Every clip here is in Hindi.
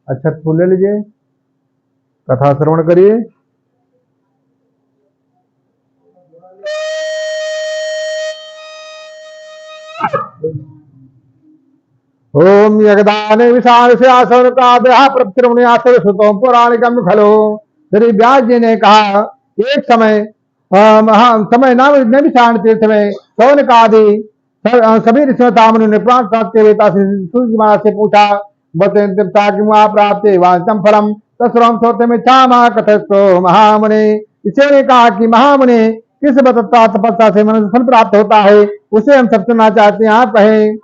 अच्छा फूल ले लीजिए, कथा श्रवण करिए। ओम यगदाने विशाल से आसन का देहा प्रतिरमण आसन सुतों पौराणिकम खलो। श्री व्यास जी ने कहा, एक समय समय नाम विशाण तीर्थ में सौन का आदि सभी ऋषियों तामनु ने प्राण प्राप्त के वेता से सूर्य महाराज से पूछा, बता कि वहां प्राप्त वांछितम फलम तस्रम सोते में छामा कथस्तो महामुनि। इसे ने कहा कि महामुनि किस बतता तपस्या से मनुष्य फल प्राप्त होता है, उसे हम सब सुनना चाहते हैं, आप कहें।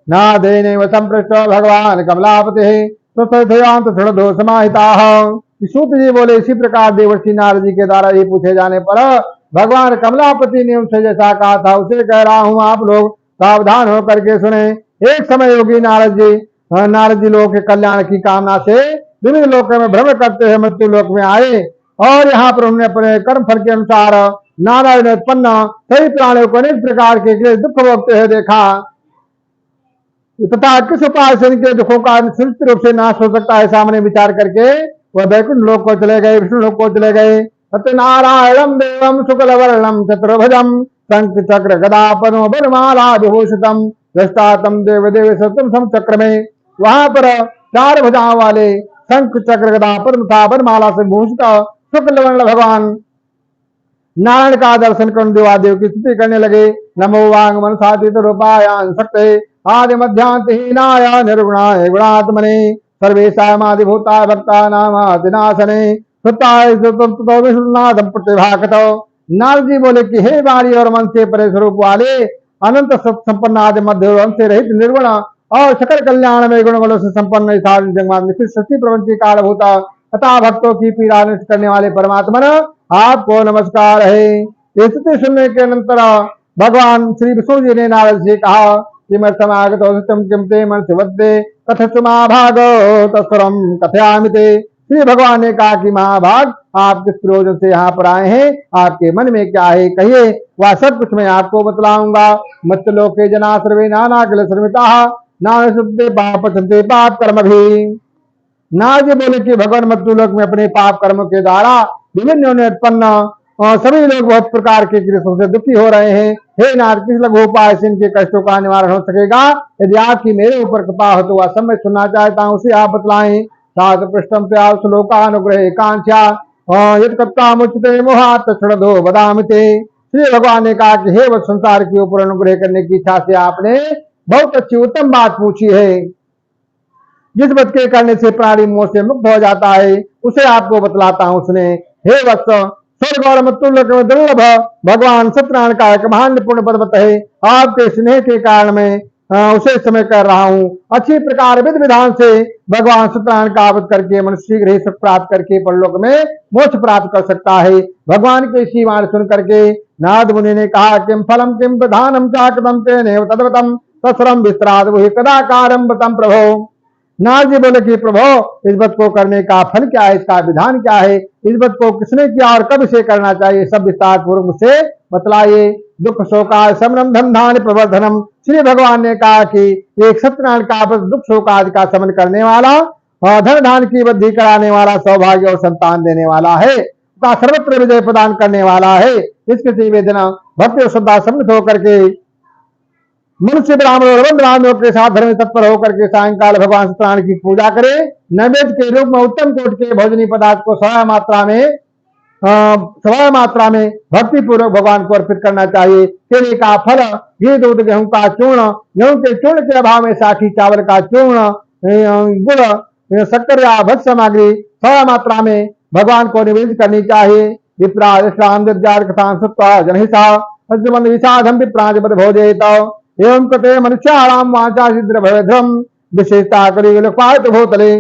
ना देने संपृष्ट भगवान कमलापते तो समाहिता। सूत जी बोले, इसी प्रकार देवर्षि नारद जी के द्वारा ये पूछे जाने पर भगवान कमलापति ने उनसे जैसा कहा था उसे कह रहा हूं, आप लोग सावधान होकर के सुने। एक समय योगी नारद जी लोगों के कल्याण की कामना से विभिन्न लोकों में भ्रमण करते हुए मृत्यु लोक में आए और यहाँ पर उन्होंने अपने कर्म फल के अनुसार नारायण उत्पन्न सभी प्राणियों को अनेक प्रकार के दुख भोगते हुए देखा तथा किस उपाय से इनके दुखों का निश्चित रूप से नाश हो सकता है, सामने विचार करके वह वैकुंठ लोक को चले गए, विष्णु लोक को चले गए। सत्यनारायणम देवम शुक्ल वर्णम चतुर्भुजम शंख चक्र गदा पद्म वरमाला विभूषितम दृष्टातम देव देव सत्यम सम चक्र में। वहां पर 4 भुजाओं वाले शंख चक्र गदा पद्म तथा वरमाला से भूषित शुक्ल वर्ण भगवान नारायण का दर्शन कर देवादेव की स्तुति करने लगे। नमो वांग मन साधित रूपायान शक्ते आदि मध्यांतहीनाय निर्गुणाय गुणात्मने सर्वेशामादि भूताय भक्ता नामादिनाशने सुताय विष्णुनाथम प्रतिभाकतो। नारद जी बोले कि हे वाणी और मन से परे स्वरूप वाले अनंत संपन्न आदि मध्य से रहित निर्गुण और सकल कल्याण में गुण बलों से संपन्न सृष्टि प्रपंच की कालभूता तथा भक्तों की पीड़ा नष्ट करने वाले परमात्मा आपको नमस्कार है। स्तुति सुनने के अनंतर भगवान श्री विष्णु जी ने नारद जी कहा कि मैं समागत किम ते मन से कथस्तु महाभागो तस्वरम कथयामि ते। श्री भगवान ने कहा कि महाभाग आप किस प्रयोजन से यहाँ पर आए हैं, आपके मन में क्या है, कहिए, वह सब कुछ मैं आपको बतलाऊंगा। मत्त लोके जना सर्वे नाना किल श्रमिता नान सुनते पाप चलते पाप कर्म भी। नारद बोले कि भगवान मृत्यु लोक में अपने पाप कर्मों के द्वारा विभिन्न उत्पन्न सभी लोग बहुत प्रकार के क्लेशों से दुखी हो रहे हैं। हे नारद, किस लघु उपाय से इनके कष्टों का निवारण हो सकेगा? यदि आपकी मेरे ऊपर कृपा हो तो वह सब मैं सुनना चाहता हूँ, उसे आप बतलाएं। सात पृष्ठम श्लोकानुग्रह कांक्षा यत्कर्तामुच्यते मोहात् तच्छ्रद्धो वदामिते। श्री भगवान ने कहा कि हे वह संसार के ऊपर अनुग्रह करने की इच्छा से आपने बहुत अच्छी उत्तम बात पूछी है। जिस बात के करने से प्राणी मोह से मुक्त हो जाता है उसे आपको बतलाता हूँ। उसने, हे वत्स, स्वर्ग और मृत्यु लोक में दुर्लभ भगवान सत्यनारायण का एक महान निपुण पर्वत है। आपके स्नेह के कारण मैं उसे समय कर रहा हूँ। अच्छी प्रकार विधि विधान से भगवान सत्यनारायण का वध करके मनुष्य शीघ्र ही सुख प्राप्त करके परलोक में मोक्ष प्राप्त कर सकता है। भगवान के इसी वाणी सुन करके नारद मुनि ने कहा, किम फलम किम प्रधानम चाकतम तेनेव तद्वतम तस्रम विस्त्राद वही कदाकारम बतम प्रभो। नारद जी बोले कि प्रभु, इस व्रत को करने का फल क्या है, इसका विधान क्या है, इस व्रत को किसने किया और कब इसे करना चाहिए, सब विस्तार पूर्वक मुझसे बतलाइए। दुख शोका समनम धन प्रवर्धनम। श्री भगवान ने कहा कि एक सत्यनारायण का व्रत दुख शोक आदि का समन करने वाला और धन धान की वृद्धि कराने वाला, सौभाग्य और संतान देने वाला है तथा सर्वत्र विजय प्रदान करने वाला है। इसके निवेदना भक्ति और श्रद्धा सम्मिलित होकर के मनुष्य ब्राह्मण और बंधुबांधवों के साथ धर्म तत्पर होकर के सायंकाल भगवान सत्यनारायण की पूजा करे। नैवेद्य के रूप में उत्तम कोट के भोजनी पदार्थ को सवय मात्रा में भक्ति पूर्वक भगवान को अर्पित करना चाहिए। केले का फल, घी दूध गेहूं का चूर्ण, गेहूं के चूर्ण के अभाव में साठी चावल का चूर्ण, गुड़ शक्कर या भक्ष सामग्री सवय मात्रा में भगवान को निवेदित करनी चाहिए। विप्रा जनहिता विषादम विप्राज भोजेत एवं कते मनुष्याणाम वाचा सिद्ध भवेद्रम विशेषता करी लोकपात भूतले।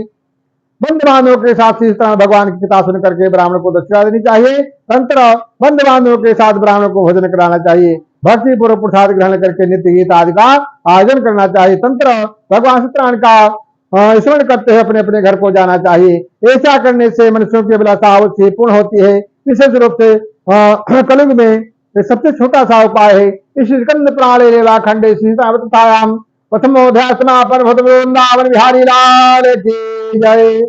बंधु बांधवों के साथ इस तरह भगवान की कथा सुन करके ब्राह्मण को दक्षिणा देनी चाहिए। तंत्र बंधु बांधवों के साथ ब्राह्मण को भोजन कराना चाहिए। भक्ति पूर्वक प्रसाद ग्रहण करके नित्य गीत आदि का आयोजन करना चाहिए। तंत्र भगवान सत्यनारायण का स्मरण करते हुए अपने अपने घर को जाना चाहिए। ऐसा करने से मनुष्यों की अभिलाषा अवश्य पूर्ण होती है। विशेष रूप से कलयुग में सबसे छोटा सा उपाय है। इस स्कंद प्राणे रेवा खंडे सीतायाम प्रथमोध्याय समापन भूत वृंदावन बिहारी लाल की जय।